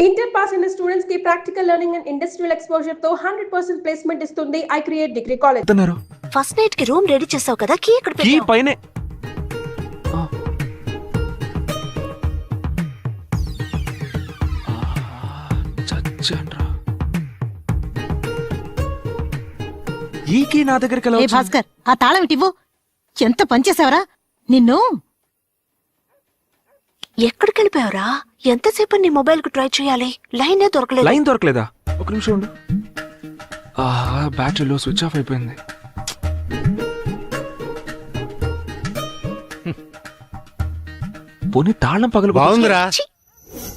Inter pass అయిన students కి practical learning and industrial exposure తో 100% ప్లేస్మెంట్ ఇస్తుంది I create degree college. First night కి రూమ్ రెడీ చేసావు కదా, కీ ఎక్కడ కీ పెట్టావు? పైనే. చచ్చాన్రా. ఈ కీ నా దగ్గరికి ఎలా ఏ వచ్చింది? భాస్కర్, ఆ తాళం ఇటివ్వు. ఎంత పనిచేసావరా నిన్ను. ఎక్కడికి వెళ్ళిపోయావురా? ఎంతసేపు నీ మొబైల్ కు ట్రై చేయాలి, లైనే దొరకలేదు. లైన్ దొరకలేదా? ఒక నిమిషం ఉండు. బ్యాటరీలో స్విచ్ ఆఫ్ అయిపోయింది. పోనీ తాళం పగలు బాగుందిరా.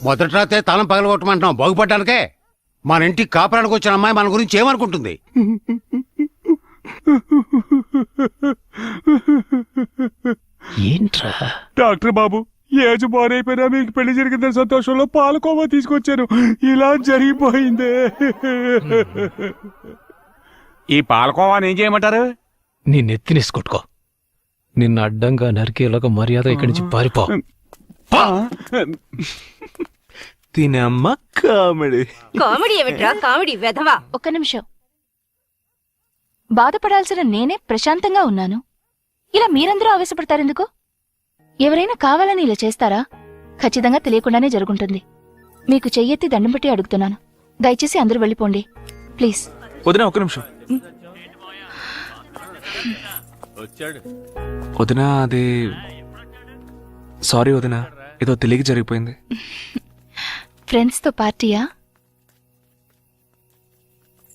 మొదటి రాతే తాళం పగలగొట్టమంటున్నాం బాగుపడ్డానికే. మన ఇంటికి కాపురానికి వచ్చిన అమ్మాయి మన గురించి ఏమనుకుంటుంది? ఏంట్రా? డాక్టర్ బాబు, ఏజ్ బారైపోయినా మీకు పెళ్లి జరిగిందని సంతోషంలో పాలకోవా తీసుకొచ్చాను. ఇలా జరిగిపోయిందే. ఈ పాలకోవాని ఏం చేయమంటారు? నీ నెత్తినేసి కొట్టుకో. నిన్ను అడ్డంగా నరికేలాగా మర్యాద ఇక్కడి నుంచి పారిపో. తినమ్మ కామెడీ. కామెడీ ఏమిట్రా, కామెడీ వెధవా. ఒక్క నిమిషం. బాధపడాల్సిన నేనే ప్రశాంతంగా ఉన్నాను. ఇలా మీరందరూ ఆవేశపడతారెందుకు? ఎవరైనా కావాలని ఇలా చేస్తారా? ఖచ్చితంగా తెలియకుండానే జరుగుంటుంది. మీకు చెయ్యెత్తి దండం పెట్టి అడుగుతున్నాను, దయచేసి అందరూ వెళ్ళిపోండి ప్లీజ్. వదినా ఒక నిమిషం. వదినా అది సారీ వదినా, ఏదో తెలియక జరిగిపోయింది. ఫ్రెండ్స్ తో పార్టీయా?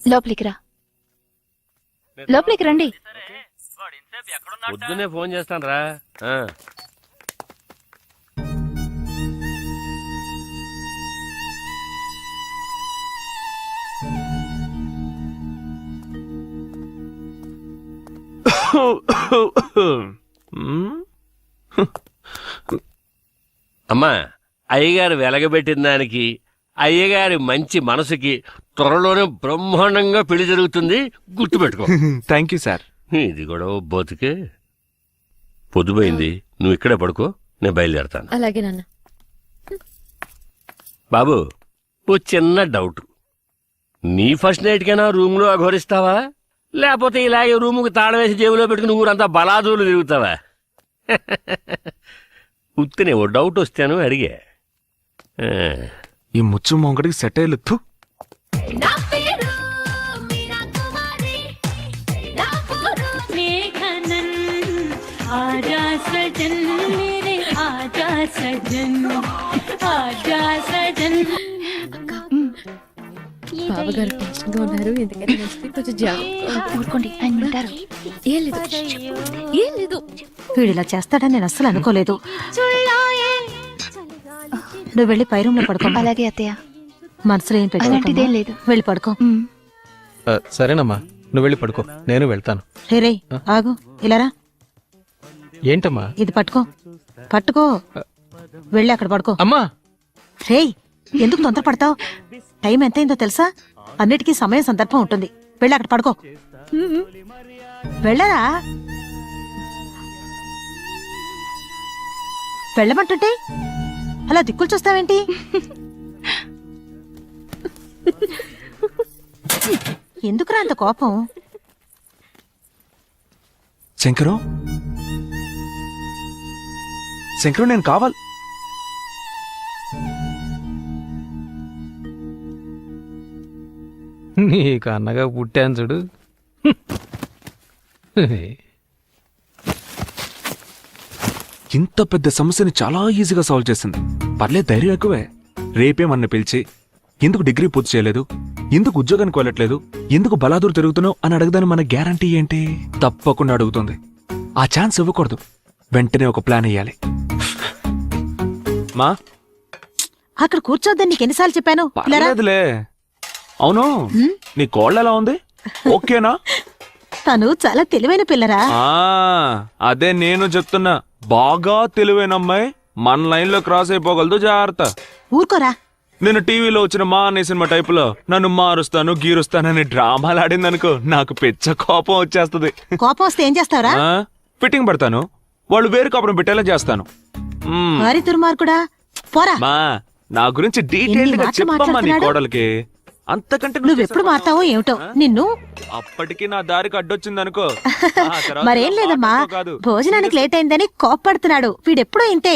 లోపలికి రా, లోపలికి రండి. పొద్దునే ఫోన్ చేస్తాను రా. అమ్మా, అయ్యగారు వెలగబెట్టిన దానికి, అయ్యగారి మంచి మనసుకి త్వరలోనే బ్రహ్మాండంగా పెళ్లి జరుగుతుంది, గుర్తుపెట్టుకో. Thank you sir. ఇది కూడా ఓ బతుకే. పొద్దుపోయింది, నువ్వు ఇక్కడే పడుకో, నేను బయలుదేరతాను. అలాగే నాన్న. బాబు, ఓ చిన్న డౌట్. నీ ఫస్ట్ నైట్కైనా రూమ్లో అఘోరిస్తావా, లేకపోతే ఇలాగే రూముకి తాళం వేసి జేబులో పెట్టుకుని ఊరంతా బలాదూలు తిరుగుతావా? ఉత్తినే ఓ డౌట్ వస్తాను అడిగే. ఈ ముచ్చు మొంగడికి సెట్ అయ్యలేదు. బావగారు టెన్షన్ గా ఉన్నారు, ఎందుకని కొంచెం జాగ్రత్త. ఊరుకోండి, ఆయన వింటారు. ఏం లేదు, ఏం లేదు. వీడిలా చేస్తాడని నేను అస్సలు అనుకోలేదు. నువ్వు వెళ్ళి పై రూమ్ లో పడుకో. అలాగే అత్తయ్య. మనసులో ఏం అలాంటిదేం పెట్టుకోకు. లేదు. వెళ్ళి పడుకో. సరేనమ్మా, నువ్వు వెళ్ళి పడుకో, నేను వెళ్తాను. రే ఆగు, ఇలారా. ఏంటమ్మా? ఇది పట్టుకో, పట్టుకో. వెళ్ళి అక్కడ పడుకో. అమ్మా, రే ఎందుకు తొందర పడతావు? టైం ఎంతైందో తెలుసా? అన్నిటికీ సమయం సందర్భం ఉంటుంది. వెళ్ళి అక్కడ పడుకో. వెళ్ళరా, వెళ్ళమంటుంటే అలా దిక్కులు చూస్తావేంటి? ఎందుకురా అంత కోపం? శంకరం, శంకరం నేను కావాలి. నీకు అన్నగా పుట్టాను చూడు. ఇంత పెద్ద సమస్యని చాలా ఈజీగా సాల్వ్ చేసింది. పర్లేదు, ధైర్యం ఎక్కువే. రేపేమన్నా పిలిచి ఎందుకు డిగ్రీ పూర్తి చేయలేదు, ఎందుకు ఉద్యోగానికి వెళ్ళట్లేదు, ఎందుకు బలాదూరు తిరుగుతున్నావు అని అడగదని మన గ్యారంటీ ఏంటి? తప్పకుండా అడుగుతుంది. ఆ ఛాన్స్ ఇవ్వకూడదు. వెంటనే ఒక ప్లాన్ వేయాలి. మా అక్కడ కూర్చోద్దని నీకు ఎన్నిసార్లు చెప్పాను? ఇలారా. పర్లేదులే. అవును, నీ కోళ్ళ ఎలా ఉంది? ఓకేనా? తను చాలా తెలివైన పిల్లరా. అదే నేను చెప్తున్నా. బాగా తెలివైన అమ్మాయి మన లైన్ లో క్రాస్ అయిపోగలదు, జాగ్రత్త. ఊరుకోరా. నేను టీవీలో వచ్చిన మా అనే సినిమా టైపులో నన్ను మారుస్తాను గీరుస్తానని డ్రామాలు ఆడిందనుకో, నాకు పిచ్చ కోపం వచ్చేస్తుంది. కోపం వస్తే ఏం చేస్తావురా? ఫిట్టింగ్ పడతాను, వాళ్ళు వేరు కాపురం పెట్టేలా చేస్తాను. వారి దుర్మార్గుడా, పోరా. మా నా గురించి డీటెయిల్డ్ ఎన్ని గా మాటలు చెప్పమ్మా నీ మాట్లాడుతున్నాడు? కోడలికి. అంతకంటే నువ్వెప్పుడు మారుతావో ఏమిటో నిన్ను. అప్పటికి నా దారికి అడ్డొచ్చింది అనుకో. మరేం లేదమ్మా, భోజనానికి లేట్ అయిందని కోప్పడుతున్నాడు. వీడెప్పుడూ ఇంతే.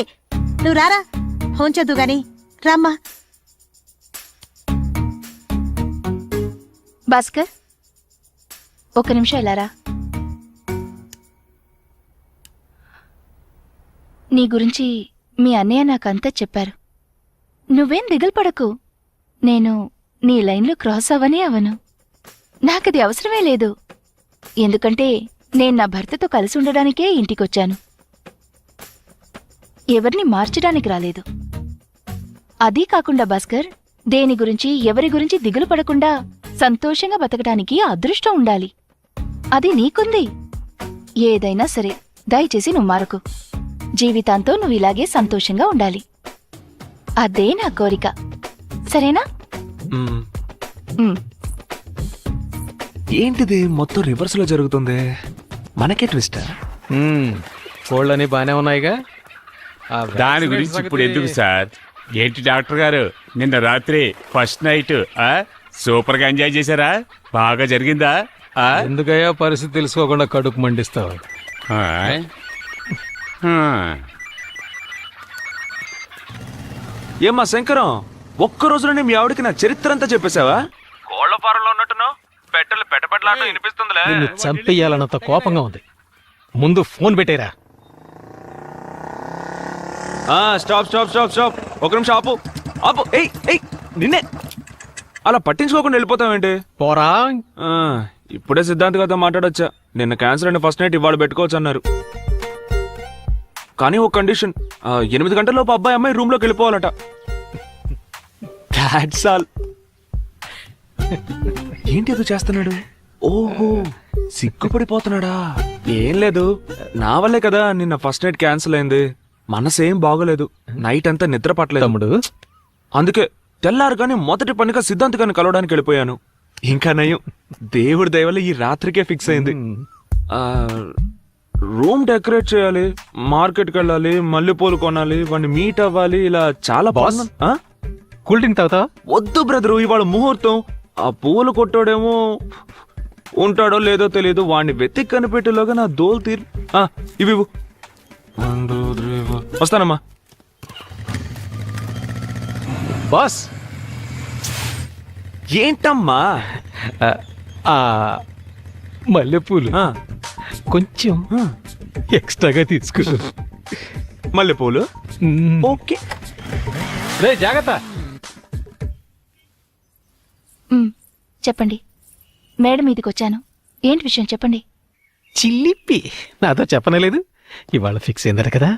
నువ్వు రారా, హోంచొద్దు గాని రామ్మా. భాస్కర్, ఒక నిమిషం వెళ్ళారా? నీ గురించి మీ అన్నయ్య నాకంతా చెప్పారు. నువ్వేం దిగులు పడకు. నేను నీ లైన్లో క్రాస్ అవనే అవను. నాకది అవసరమే లేదు. ఎందుకంటే నేను నా భర్తతో కలిసి ఉండడానికే ఇంటికొచ్చాను. ఎవరిని మార్చడానికి రాలేదు. అదీ కాకుండా భాస్కర్, దేని గురించి ఎవరి గురించి దిగులు పడకుండా సంతోషంగా బతకడానికి అదృష్టం ఉండాలి. అది నీకుంది. ఏదైనా సరే దయచేసి నువ్వు మారకు. జీవితాంతో నువ్వు ఇలాగే సంతోషంగా ఉండాలి. అదే నా కోరిక. సరేనా? ఉమ్. ఏంటిది మొత్తం రివర్స్ లో జరుగుతుంది? మనకే ట్విస్ట్. కోళ్ళని బానే ఉన్నాయిగా. ఆ దాని గురించి ఇప్పుడు ఎందుకు సార్? ఏంటి డాక్టర్ గారు, నిన్న రాత్రి ఫస్ట్ నైట్ సూపర్ గా ఎంజాయ్ చేశారా? బాగా జరిగిందా? ఎందుకయ్యా పరిస్థితి తెలుసుకోకుండా కడుపు మండిస్తావు? ఏమ్మా శంకరం, ఒక్క రోజులోనే మీ ఆవిడకి నా చరిత్ర అంతా చెప్పేశావా? కోళ్ల ఫారంలో ఉన్నట్టున్నావు. పెట్టలు పెట్టపట్లాడటం వినిపిస్తుందిలే. నిన్ను చంపేయాలన్నంత కోపంగా ఉంది. ముందు ఫోన్ పెట్టేరా. స్టాప్ స్టాప్ స్టాప్ స్టాప్, ఒక నిమిషం ఆపు ఆపు. ఏయ్ ఏయ్, నిన్నే అలా పట్టించుకోకుండా వెళ్ళిపోతావేంటి? పోరా. ఇప్పుడే సిద్ధాంత్ గారితో మాట్లాడొచ్చా. నిన్న క్యాన్సర్ అండ్ ఫస్ట్ నైట్ ఇవాళ పెట్టుకోవచ్చు అన్నారు. కానీ ఒక కండిషన్, 8 గంటలలోపు అబ్బాయి అమ్మాయి రూమ్ లోకి వెళ్ళిపోవాలట. That's all. ఏంటి ఏదో చేస్తున్నాడు? ఓహో, సిగ్గుపడిపోతున్నాడా? ఏం లేదు, నా వల్లే కదా నిన్న ఫస్ట్ నైట్ క్యాన్సిల్ అయింది. మనసేం బాగోలేదు, నైట్ అంతా నిద్ర పట్టలేదు తమ్ముడు. అందుకే తెల్లారుగానే మొదటి పనిగా సిద్ధాంత్ గారిని కలవడానికి వెళ్ళిపోయాను. ఇంకా నయం, దేవుడి దయ వల్ల ఈ రాత్రికే ఫిక్స్ అయింది. రూమ్ డెకరేట్ చేయాలి, మార్కెట్కి వెళ్ళాలి, మల్లెపూలు కొనాలి, వాడిని మీట్ అవ్వాలి, ఇలా చాలా బాస్, కూల్ డ్రింక్ తాగుతావా? వద్దు బ్రదరు, ఇవాళ ముహూర్తం. ఆ పూలు కొట్టాడేమో ఉంటాడో లేదో తెలియదు. వాడిని వెతికి కనిపెట్టేలోగా నా దోలు తీరు. ఇవి వస్తానమ్మా. బాస్, ఏంటమ్మా? మల్లెపూలు కొంచెం ఎక్స్ట్రాగా తీసుకో. మల్లెపూలు ఓకే. రే జాగ్రత్త. చెప్పండి. మేడం మీదికి వచ్చాను. ఏంటి విషయం చెప్పండి. చిల్లిపి నాతో చెప్పనలేదు. ఇవాళ ఫిక్స్ అయిందట కదా?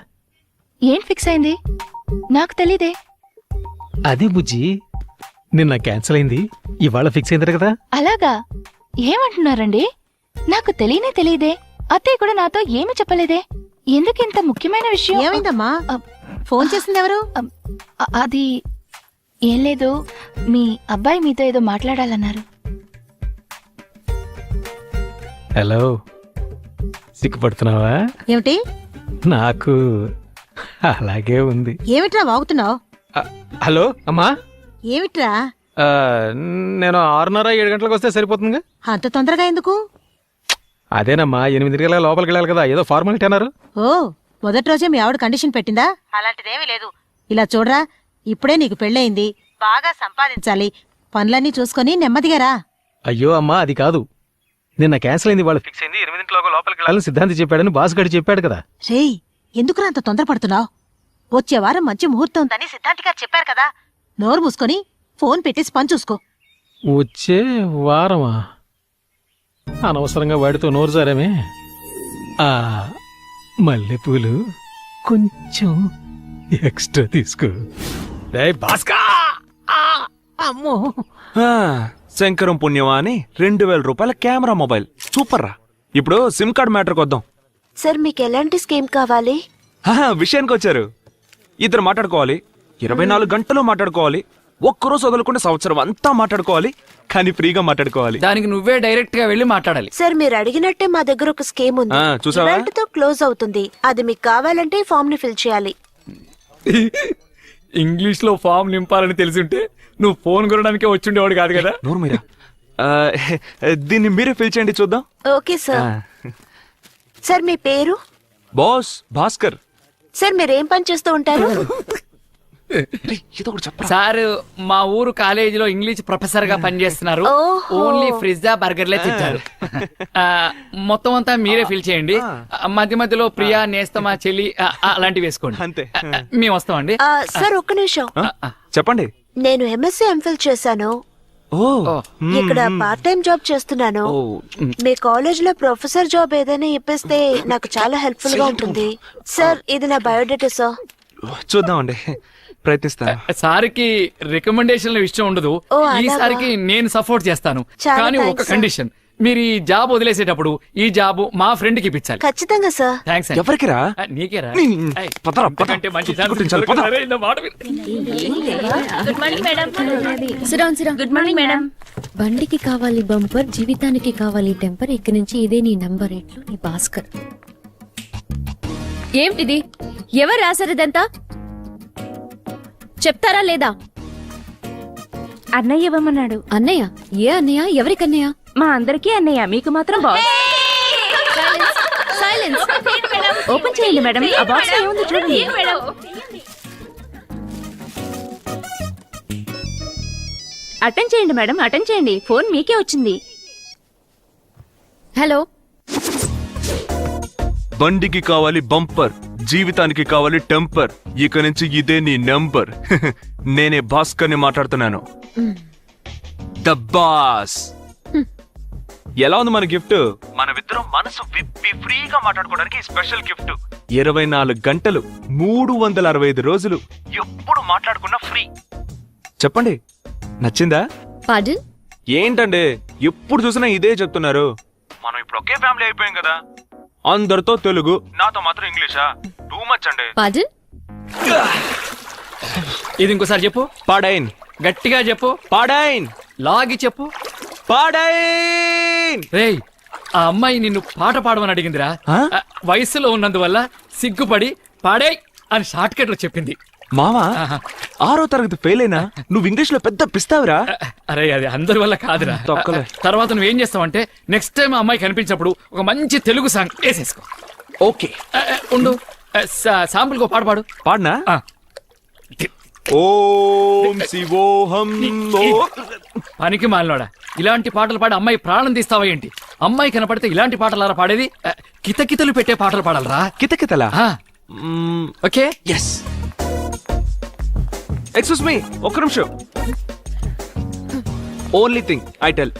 ఏం ఫిక్స్ అయింది? నాకు తెలీదే. అది బుజ్జి, నిన్న క్యాన్సిల్ అయింది, ఇవాళ ఫిక్స్ అయిందట కదా? అలాగా? ఏమంటున్నారండి? నాకు తెలియనే తెలీదే. అత్తయ్య కూడా నాతో ఏమీ చెప్పలేదే. ఎందుకు ఇంత ముఖ్యమైన విషయం? ఏమైందమ్మా? ఫోన్ చేసింది ఎవరు? అది ఏం లేదు, మీ అబ్బాయి మీతో ఏదో మాట్లాడాలన్నారు. హలో, సిగ్గుపడుతున్నావా? ఏమిటి? నాకు అలాగే ఉంది. ఏమిట్రా వాగుతున్నావు? హలో అమ్మా. ఏమిట్రా? నేను 6:30 7 గంటలకు వస్తే సరిపోతుందిగా. అంత తొందరగా ఎందుకు? అదేనమ్మా, 8 గంటల లోపలికి వెళ్ళాలి కదా, ఏదో ఫార్మాలిటీ అన్నారు. ఓ, మొదటి రోజే మీ ఆవిడ కండిషన్ పెట్టిందా? అలాంటిదేమీ లేదు. ఇలా చూడరా, ఇప్పుడే నీకు పెళ్ళయింది, బాగా సంపాదించాలి, పనులన్నీ చూసుకొని నెమ్మదిగా రా. అయ్యో అమ్మా, అది కాదు. నిన్న క్యాన్సిల్ అయింది, వాళ్ళు ఫిక్స్ అయింది, 8 గంటలకు లోపలికి వెళ్ళాలని సిద్ధాంతి చెప్పాడని బాస్ గడి చెప్పాడు కదా. రేయ్, ఎందుకురా అంత తొందరపడుతున్నావు? వచ్చే వారం మంచి ముహూర్తం ఉందని సిద్ధాంతి గారు చెప్పారు కదా. నోరు మూసుకొని ఫోన్ పెట్టేసి పని చూసుకో. వచ్చే వారమా? అనవసరంగా వాడితో నోరు జారామే. మల్లెపూలు కొంచెం ఎక్స్ట్రా తీసుకో. అమ్మో, శంకరం పుణ్యమా అని 2000 రూపాయల కెమెరా మొబైల్. సూపర్ రా. ఇప్పుడు సిమ్ కార్డ్ మ్యాటర్కి వద్దాం. సార్, మీకు ఎలాంటి స్కీమ్ కావాలి? విషయానికి వచ్చారు. ఇద్దరు మాట్లాడుకోవాలి, 24 గంటలు మాట్లాడుకోవాలి, ఒక్కరోజు వదలకుండా సంవత్సరం అంతా మాట్లాడుకోవాలి, కానీ ఫ్రీగా మాట్లాడుకోవాలి. దానికి నువ్వే డైరెక్ట్ గా వెళ్ళి మాట్లాడాలి. సార్, మీరు అడిగినట్టే మా దగ్గర ఒక స్కీమ్ ఉంది. చూసావా? ఇవాల్టితో క్లోజ్ అవుతుంది. అది మీకు కావాలంటే ఈ ఫామ్ ని ఫిల్ చేయాలి. ఇంగ్లీష్ లో ఫామ్ నింపాలని తెలిసింటే నువ్వు ఫోన్ కొనడానికే వచ్చిండేవాడు కాదు కదా. నోరు మీరా దీన్ని మీరే ఫిల్ చేయండి చూద్దాం. Okay sir. సార్ మీ పేరు? బాస్ భాస్కర్. సార్ మీరేం పని చేస్తూ ఉంటారు? ఏదో ఒకటి చెప్పరా. సార్ మా ఊరు కాలేజీలో ఇంగ్లీష్ ప్రొఫెసర్ గా పనిచేస్తున్నారు. ఓహో. ఓన్లీ ఫ్రిజ్జా బర్గర్లే తింటారు. మొత్తం అంతా మీరే ఫిల్ చేయండి. మధ్య మధ్యలో ప్రియా, నేస్తమా, చెల్లి అలాంటివి వేసుకోండి. అంతే. మేము వస్తామండి. సార్ ఒక్క నిమిషం. చెప్పండి. నేను ఎంఎస్సీ ఎంఫిల్ చేశాను. ఓ ఇక్కడ పార్ట్ టైం జాబ్ చేస్తున్నాను. మీ కాలేజ్ లో ప్రొఫెసర్ జాబ్ ఏదైనా ఇప్పిస్తే నాకు చాలా హెల్ప్ఫుల్ గా ఉంటుంది. సార్ ఇది నా బయోడేటా సార్. చూద్దామండి, ప్రయత్నిస్తాను. సార్కి రికమెండేషన్ల విషయం ఉండదు. ఓ, అలాగా? ఈసారికి నేను సపోర్ట్ చేస్తాను. చాలా కానీ ఒక థాంక్స్, సార్. కండిషన్, మీరు ఈ జాబ్ వదిలేసేటప్పుడు ఈ జాబ్ మా ఫ్రెండ్ కి ఇప్పించాలి. ఖచ్చితంగా సార్. థ్యాంక్స్. ఎవరికిరా? నీకేరా? పదరా, పద. అంతకంటే మంచి ఛాన్స్ కుట్టించాలి, పద. అరే, నా మాట విను. Good morning madam. Good morning madam. బండికి కావాలి బంపర్, జీవితానికి కావాలి టెంపర్. ఇక్కడి నుంచి ఇదే నీ నంబర్ ఎట్లు నీ భాస్కర్. ఏమిటిది? ఎవరు రాశారు ఇదంతా? చెప్తారా లేదా? అన్నయ్య ఇవ్వమన్నాడు. అన్నయ్య? ఏ అన్నయ్య? ఎవరికన్నయ్య? మా అందరికీ అన్నయ్య, మీకు మాత్రం బాస్. సైలెన్స్. ఓపెన్ చేయండి మేడం. ఆ బాక్స్ లో ఏముందో చూడండి. అటెండ్ చేయండి మేడం, అటెండ్ చేయండి. ఫోన్ మీకే వచ్చింది. హలో. బండికి కావాలి బంపర్, జీవితానికి కావాలి టెంపర్. ఇక నుంచి ఇదే నీ నంబర్. నేనే భాస్కర్ ని మాట్లాడుతున్నాను. The boss. ఎలా ఉంది మన గిఫ్ట్? మనమిద్దరం మనసు విప్పి ఫ్రీగా మాట్లాడుకోవడానికి స్పెషల్ గిఫ్ట్. 24 గంటలు 365 రోజులు ఎప్పుడు మాట్లాడుకున్నా ఫ్రీ. చెప్పండి, నచ్చిందా? పార్డన్? ఏంటండి ఎప్పుడు చూసినా ఇదే చెప్తున్నారు? మనం ఇప్పుడు ఒకే ఫ్యామిలీ అయిపోయాం కదా. అందరితో తెలుగు, నాతో మాత్రం ఇంగ్లీషా? టూ మచ్ అండి. పార్డన్? ఇది ఇంకోసారి చెప్పు. పాడైన్. గట్టిగా చెప్పు. పాడైన్. లాగి చెప్పు. పాడైన్. రేయ్, ఆ అమ్మాయి నిన్ను పాట పాడమని అడిగిందిరా. ఆ? వయసులో ఉన్నందువల్ల సిగ్గుపడి పాడే అని షార్ట్ కట్ లో చెప్పింది. మావా, ఆహా. 6వ తరగతి ఫెయిల్ అయినా నువ్వు ఇంగ్లీష్ లో పెద్ద పిస్తావురా. అరే అది అందరి వల్ల కాదురా. తొక్కలే. తర్వాత నువ్వేం చేస్తావంటే నెక్స్ట్ టైం ఆ అమ్మాయి కనిపించినప్పుడు ఒక మంచి తెలుగు సాంగ్ వేసేసుకో. ఓకే, ఉండు, శాంపుల్ కో పాట పాడు. పాడనా? ఆ. ఓం శివోహం. పనికి మాలినోడా, ఇలాంటి పాటలు పాడి అమ్మాయి ప్రాణం తీస్తావా ఏంటి? అమ్మాయి కనపడితే ఇలాంటి పాటలారా పాడేది? కితకితలు పెట్టే పాటలు పాడాలరా. కితకితలా? ఆ, ఓకే. ఎస్. ఎక్స్క్యూజ్ మీ, ఒక్క నిమిషం. Only thing I tell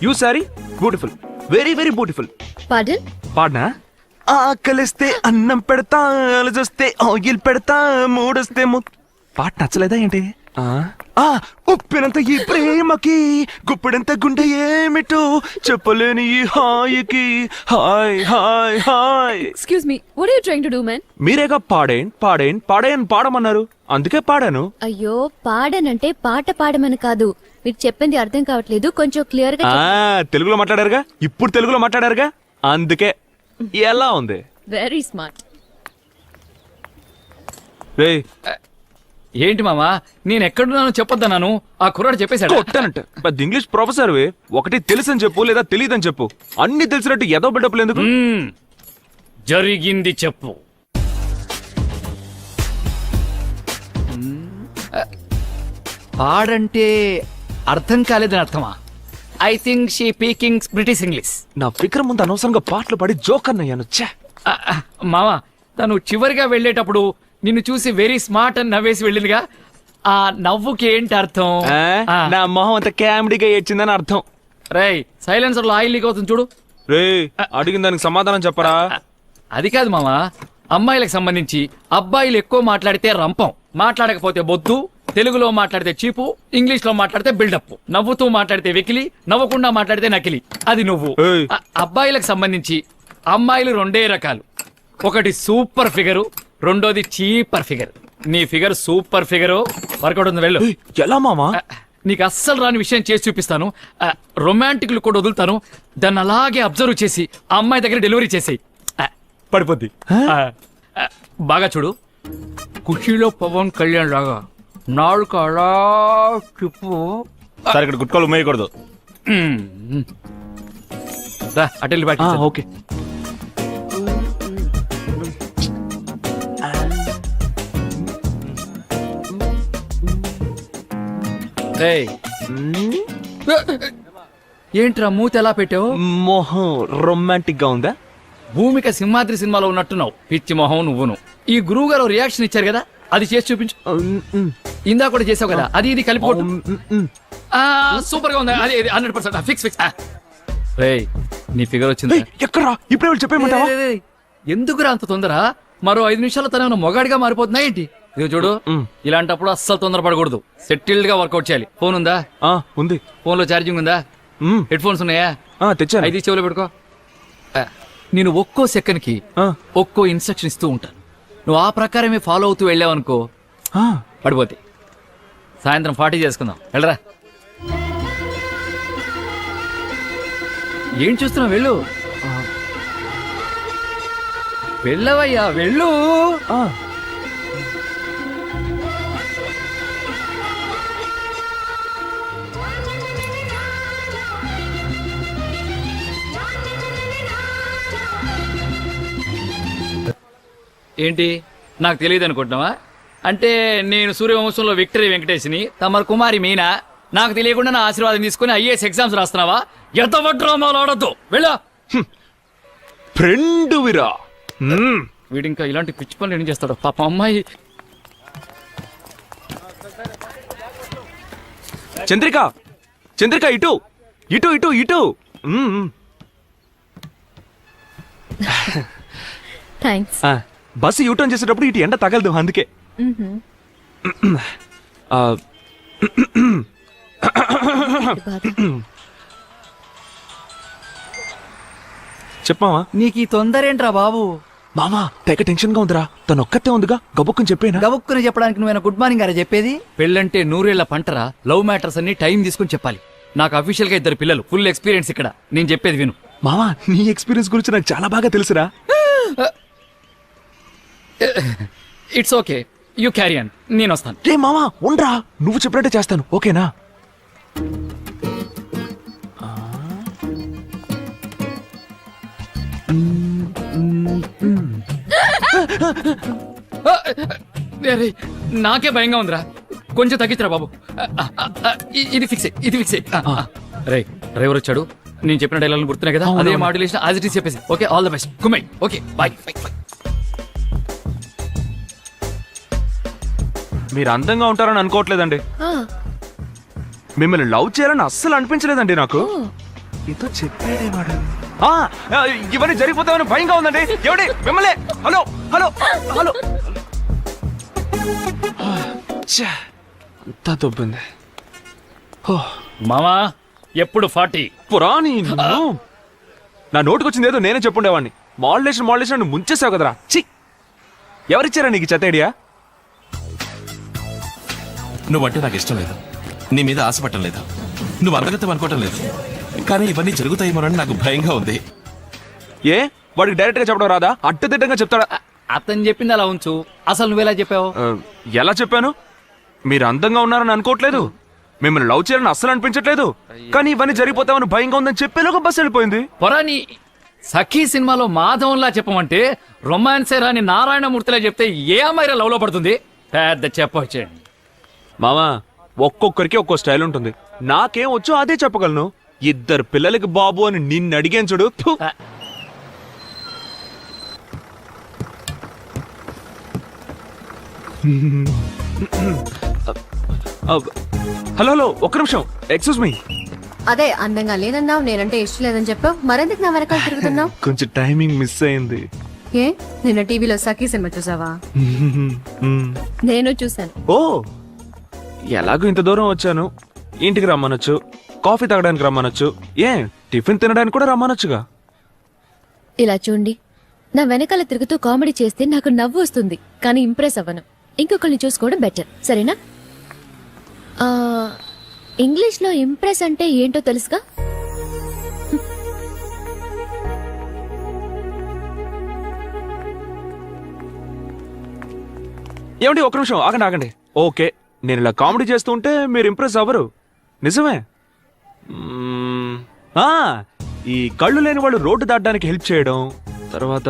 you, sorry beautiful, very very beautiful. Pardon? పాడనా? ఆకలిస్తే అన్నం పెడతా, అలజొస్తే ఆయిల్ పెడతా, మూడొస్తే పాట నచ్చలేదా ఏంటి? ఉప్పినంత ఈ ప్రేమకి, గుప్పిడంత గుండె ఏమిటో చెప్పలేని ఈ హాయికి. Hi hi hi. Excuse me, what are you trying to do man? మీరేగా పాడేన్ పాడేన్ పాడేన్ పాడమన్నారు, అందుకే పాడాను. అయ్యో, పాడనంటే పాట పాడమని కాదు. మీరు చెప్పింది అర్థం కావట్లేదు, కొంచెం క్లియర్ గా. తెలుగులో మాట్లాడారుగా, ఇప్పుడు తెలుగులో మాట్లాడారుగా, అందుకే. ఎలా ఉంది? Very smart. రే ఏంటి మామా, నేను ఎక్కడున్నానో చెప్పొద్దన్నాను, ఆ కుర్రాడు చెప్పేశాడు. కొట్టానంట. పెద్ద ఇంగ్లీష్ ప్రొఫెసర్ ఒకటి తెలుసని చెప్పు, లేదా తెలియదని చెప్పు. అన్ని తెలిసినట్టు ఏదో బిడ్డప్పులు ఎందుకు? జరిగింది చెప్పు. పాడంటే అర్థం కాలేదని అర్థమా? I think she speaking British English. నా ఫిక్ర ముందు అనవసరంగా పాటలు పాడి జోక్ అన్నయ్యాను. మావా, తను చివరిగా వెళ్ళేటప్పుడు నిన్ను చూసి వెరీ స్మార్ట్ అని నవ్వేసి వెళ్ళిందిగా, ఆ నవ్వుకి ఏంటి అర్థం? నా మొహం అంత కామెడీగా ఏడ్చిందని అర్థం. రేయ్, సైలెన్సర్ లో ఆయిల్ లీక్ అవుతుంది చూడు. రే, అడిగిన దానికి సమాధానం చెప్పరా? అది కాదు మామా, అమ్మాయిలకు సంబంధించి అబ్బాయిలు ఎక్కువ మాట్లాడితే రంపం, మాట్లాడకపోతే బొద్దు, తెలుగులో మాట్లాడితే చీపు, ఇంగ్లీష్ లో మాట్లాడితే బిల్డప్, నవ్వుతూ మాట్లాడితే వెకిలి, నవ్వకుండా మాట్లాడితే నకిలి. అది నువ్వు. అబ్బాయిలకు సంబంధించి అమ్మాయిలు 2 రకాలు. ఒకటి సూపర్ ఫిగరు, రెండోది చీపర్ ఫిగర్. నీ ఫిగర్ సూపర్ ఫిగరు. వర్కౌట్ ఉంది, వెళ్ళు. ఎలా మామా? నీకు అస్సలు రాని విషయం చేసి చూపిస్తాను. రొమాంటిక్ లు కూడా వదులుతాను. దాన్ని అలాగే అబ్జర్వ్ చేసి ఆ అమ్మాయి దగ్గర డెలివరీ చేసేయి, పడిపోద్ది. బాగా చూడు, ఖుషీలో పవన్ కళ్యాణ్ లాగా నాలుగు అలా చెప్పు. సార్ ఇక్కడ గుట్కాలు ఉమ్మేయకూడదు. అటెల్ బాటి. ఓకే. ఏంట్రా మూత ఎలా పెట్టావు? మొహం రొమాంటిక్ గా ఉందా? భూమిక సింహాద్రి సినిమాలో ఉన్నట్టున్నావు. పిచ్చి మొహం నువ్వును. ఈ గురువు గారు రియాక్షన్ ఇచ్చారు కదా, అది చేసి చూపించు. ఇందా కూడా చేసావు కదా, అది ఇది కలిపి కొట్టు. సూపర్ గా ఉంది. అది 100% ఫిక్స్ ఫిక్స్. రేయ్ నీ ఫిగర్ వచ్చింది. ఎక్కడా ఇప్పుడే చెప్పేమంటావా? ఎందుకురా అంత తొందర? మరో 5 నిమిషాల్లో తన మొగాడిగా మారిపోతున్నా ఏంటి? ఇది చూడు, ఇలాంటప్పుడు అస్సలు తొందరపడకూడదు. సెటిల్డ్ గా వర్కౌట్ చేయాలి. ఫోన్ ఉందా? ఉంది. ఫోన్ లో ఛార్జింగ్ ఉందా? హెడ్ ఫోన్స్ ఉన్నాయా? తెచ్చాను. అయితే చెవులో పెట్టుకో. నేను ఒక్కో సెకండ్ కి ఒక్కో ఇన్స్ట్రక్షన్ ఇస్తూ ఉంటాను. నువ్వు ఆ ప్రకారమే ఫాలో అవుతూ వెళ్ళావనుకో పడిపోతే. సాయంత్రం 40 చేసుకుందాం. వెళ్ళరా. ఏం చూస్తున్నావు? వెళ్ళు. వెళ్ళవయ్యా, వెళ్ళు. ఏంటి నాకు తెలియదు అనుకుంటున్నావా? అంటే నేను సూర్యవంశంలో విక్టరీ వెంకటేష్ని, తమరు కుమారి మీనా. నాకు తెలియకుండా నా ఆశీర్వాదం తీసుకుని ఐఏఎస్ ఎగ్జామ్స్ రాస్తున్నావా? ఎంత డ్రామాలు ఆడద్దు. వెళ్ళా. ఫ్రెండ్ విరా. వీడు ఇంకా ఇలాంటి పిచ్చి పనులు ఏం చేస్తాడు పాప. అమ్మాయి చంద్రిక, చంద్రిక ఇటు ఇటు ఇటు ఇటు. థ్యాంక్స్. బస్సు యూటర్న్ చేసేటప్పుడు ఇటు ఎండ తగలదు, అందుకే. చెప్పావా? నీకు ఈ తొందర ఏంట్రా బాబు? మామా తెగ టెన్షన్ గా ఉందిరా. తను ఒక్కతే ఉందిగా, గబుక్కుని చెప్పేనా? గబుక్కుని చెప్పడానికి నువ్వేనా గుడ్ మార్నింగ్ గారా చెప్పేది? పెళ్ళంటే 100 ఏళ్ల పంటరా. లవ్ మ్యాటర్స్ అన్ని టైం తీసుకుని చెప్పాలి. నాకు అఫీషియల్ గా 2 పిల్లలు, ఫుల్ ఎక్స్పీరియన్స్ ఇక్కడ. నేను చెప్పేది విను. మామా నీ ఎక్స్పీరియన్స్ గురించి నాకు చాలా బాగా తెలుసురా. It's okay, you carry on. నేను వస్తాను. రే మామా ఉండ్రా, నువ్వు చెప్పినట్టే చేస్తాను, ఓకేనా? నాకే భయంగా ఉందిరా. కొంచెం తగ్గించరా బాబు. ఇది ఫిక్స్, ఇది ఫిక్స్. రే డ్రైవర్ వచ్చాడు. నేను చెప్పిన డైలాగ్ గుర్తున్నాయి కదా, అదే మాడ్యులేషన్ యాజ్ ఇట్ ఈస్ చెప్పేసి. ఓకే, ఆల్ ద బెస్ట్ కుమై. Okay bye. మీరు అందంగా ఉంటారని అనుకోవట్లేదండి. మిమ్మల్ని లవ్ చేయాలని అస్సలు అనిపించలేదండి నాకు. ఏదో చెప్పాడేవాడు. ఇవన్నీ జరిగిపోతామని భయంగా ఉందండి. ఎవడి మిమ్మల్ని? Hello hello hello. అంతా దొబ్బింది. మామా ఎప్పుడు 40 పురాణి. నా నోటుకొచ్చింది ఏదో నేనే చెప్పుండేవాడిని. మాడ్యులేషన్ ముంచేసావు కదరా. చి, ఎవరిచ్చారా నీకు చెత్త ఐడియా? నువ్వంటే నాకు ఇష్టం లేదు, నీ మీద ఆశపడటం లేదు, నువ్వు అంతగతం అనుకోవటం లేదు, కానీ ఇవన్నీ జరుగుతాయేమోనని నాకు భయంగా ఉంది. ఏ వాడికి డైరెక్ట్ గా చెప్పడం రాదా? అడ్డదిడ్డంగా చెప్తాడా? అతను చెప్పింది అలా ఉంచు. అసలు నువ్వెలా చెప్పావు? ఎలా చెప్పాను? మీరు అందంగా ఉన్నారని అనుకోవట్లేదు, మిమ్మల్ని లవ్ చేయాలని అస్సలు అనిపించట్లేదు, కానీ ఇవన్నీ జరిగిపోతామని భయంగా ఉందని చెప్పేలోగా బస్సు వెళ్ళిపోయింది. పొరాని సఖీ సినిమాలో మాధవంలా చెప్పమంటే రొమాన్సే రాని నారాయణమూర్తిలా చెప్తే ఏ అమ్మాయి లవ్ లో పడుతుంది? పెద్ద చెప్పొచ్చేయండి. మామా ఒక్కొక్కరికి ఒక్కో స్టైల్ ఉంటుంది. నాకేం వచ్చో అదే చెప్పగలను. 2 పిల్లలకి బాబు అని నిన్ను అడిగాను చూడు. హలో హలో, ఒక్క నిమిషం, ఎక్స్క్యూజ్ మీ. అదే అందంగా లేదన్నావు, నేనంటే ఇష్టం లేదని చెప్పావు, మరెందుకు నా వెనకాల తిరుగుతున్నావు? కొంచెం టైమింగ్ మిస్ అయింది. ఏ నిన్న టీవీలో సఖీ సినిమా చూసావా? నేను చూసాను. ఓ, ఎలాగో ఇంత దూరం వచ్చాను, ఇంటికి రమ్మనొచ్చు, కాఫీ తాగడానికి రమ్మనొచ్చు, ఏ టిఫిన్ తినడానికి కూడా రమ్మనొచ్చుగా. ఇలా చూడండి, నా వెనకాల తిరుగుతూ కామెడీ చేస్తే నాకు నవ్వు వస్తుంది, కానీ ఇంప్రెస్ అవ్వను. ఇంకొకరిని చూసుకోవడం బెటర్, సరేనా? ఇంగ్లీష్లో ఇంప్రెస్ అంటే ఏంటో తెలుసుగా? ఏమండి ఒక నిమిషం ఆగండి ఆగండి. ఓకే, నేను ఇలా కామెడీ చేస్తూ ఉంటే మీరు ఇంప్రెస్ అవ్వరు, నిజమే. ఈ కళ్ళు లేని వాళ్ళు రోడ్డు దాటడానికి హెల్ప్ చేయడం, తర్వాత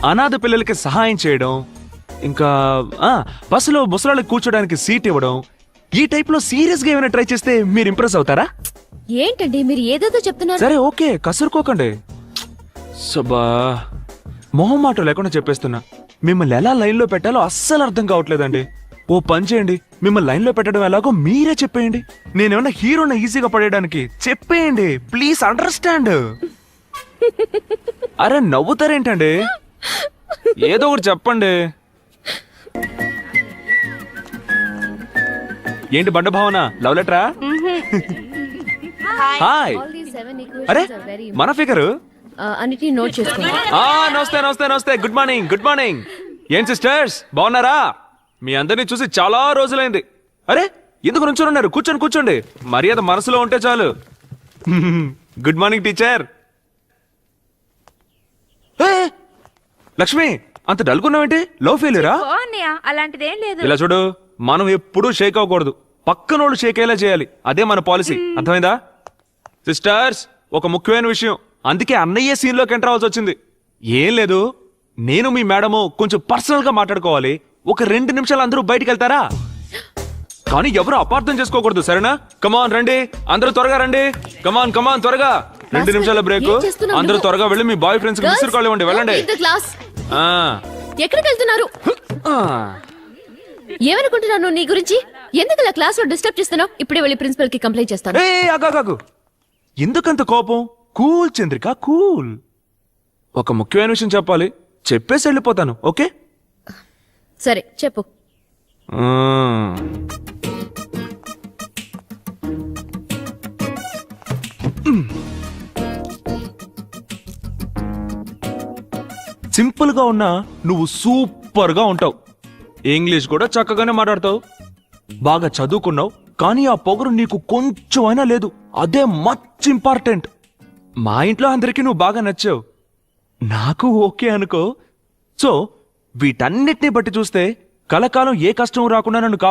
అనాథ పిల్లలకి సహాయం చేయడం, ఇంకా బస్సులో ముసలాళ్ళకి కూర్చోడానికి సీట్ ఇవ్వడం, ఈ టైప్ లో సీరియస్ గా ఏమైనా ట్రై చేస్తే మీరు ఇంప్రెస్ అవుతారా? ఏంటండి మీరు ఏదేదో చెప్తున్నారు. సరే ఓకే, కసురుకోకండి. సబ్బా, మొహం మాట లేకుండా చెప్పేస్తున్నా. మిమ్మల్ని ఎలా లైన్ లో పెట్టాలో అస్సలు అర్థం కావట్లేదండి. ఓ పని చేయండి, మిమ్మల్ని లైన్ లో పెట్టడం ఎలాగో మీరే చెప్పేయండి. నేనేమన్నా హీరోని ఈజీగా పడేయడానికి చెప్పేయండి, ప్లీజ్ అండర్స్టాండ్. అరే నవ్వుతారేంటండి, ఏదో ఒకటి చెప్పండి. ఏంటి బండ భావన, లవ్ లెటరా? హాయ్. అరే మన ఫిగరు అన్నిటిని నోట్ చేసుకోండి. నమస్తే నమస్తే నమస్తే, గుడ్ మార్నింగ్ గుడ్ మార్నింగ్. ఏం సిస్టర్స్ బాగున్నారా? మీ అందరినీ చూసి చాలా రోజులైంది. అరే ఎందుకు నుంచోనున్నారు? కూర్చోండి కూర్చోండి, మర్యాద మనసులో ఉంటే చాలు. Good morning teacher. లక్ష్మి అంత డల్గున్నావేంటి? లో ఫెయిల్యూరా? అలాంటిదేం లేదు. ఇలా చూడు, మనం ఎప్పుడూ షేక్ అవ్వకూడదు, పక్కనోళ్ళు షేక్ అయ్యేలా చేయాలి, అదే మన పాలసీ. అర్థమైందా? సిస్టర్స్ ఒక ముఖ్యమైన విషయం, అందుకే అన్నయ్య సీన్ లోకి ఎంటర్ అవ్వాల్సి వచ్చింది. ఏం లేదు, నేను మీ మేడము కొంచెం పర్సనల్ గా మాట్లాడుకోవాలి. ఒక 2 నిమిషాలు అందరూ బయటికి వెళ్తారా? కానీ ఎవరు అపార్థం చేసుకోకూడదు, సరేనా? కమాన్ రండి, అందరూ త్వరగా రండి. కమాన్ కమాన్ త్వరగా, 2 నిమిషాల బ్రేక్. అందరూ త్వరగా వెళ్ళి మీ బాయ్ ఫ్రెండ్స్ కి విసిరు కాల్ ఇవ్వండి, వెళ్ళండి. ఎక్కడికి వెళ్తున్నారు? ఏమనుకుంటున్నాను నీ గురించి? ఎందుకు ఇలా క్లాస్ లో డిస్టర్బ్ చేస్తున్నావు? ఇప్పుడే వెళ్ళి ప్రిన్సిపల్ కి కంప్లైంట్ చేస్తాను. ఆగాగాగు, ఎందుకంత కోపం? Cool Chandrika cool. ఒక ముఖ్యమైన విషయం చెప్పాలి, చెప్పేసి వెళ్ళిపోతాను, ఓకే? సరే చెప్పు. సింపుల్ గా ఉన్నా నువ్వు సూపర్ గా ఉంటావు. ఇంగ్లీష్ కూడా చక్కగానే మాట్లాడతావు, బాగా చదువుకున్నావు. కానీ ఆ పొగరు నీకు కొంచెం అయినా లేదు, అదే మచ్ ఇంపార్టెంట్. మా ఇంట్లో అందరికీ నువ్వు బాగా నచ్చావు, నాకు ఓకే అనుకో. సో వీటన్నిటిని బట్టి చూస్తే కలకాలం ఏ కష్టం రాకుండా నన్ను